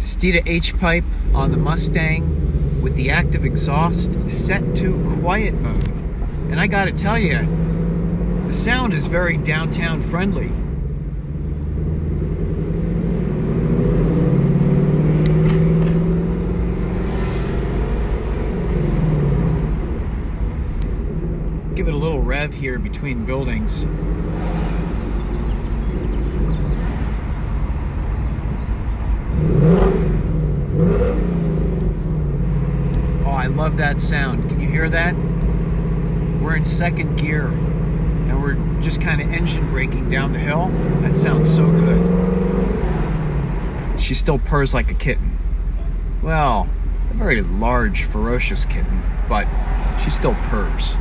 Steeda H-pipe on the Mustang with the active exhaust set to quiet mode. And I gotta tell you, the sound is very downtown friendly. Give it a little rev here between buildings. Oh, I love that sound. Can you hear that? We're in second gear and we're just kind of engine braking down the hill. That sounds so good. She still purrs like a kitten. Well, a very large, ferocious kitten, but she still purrs.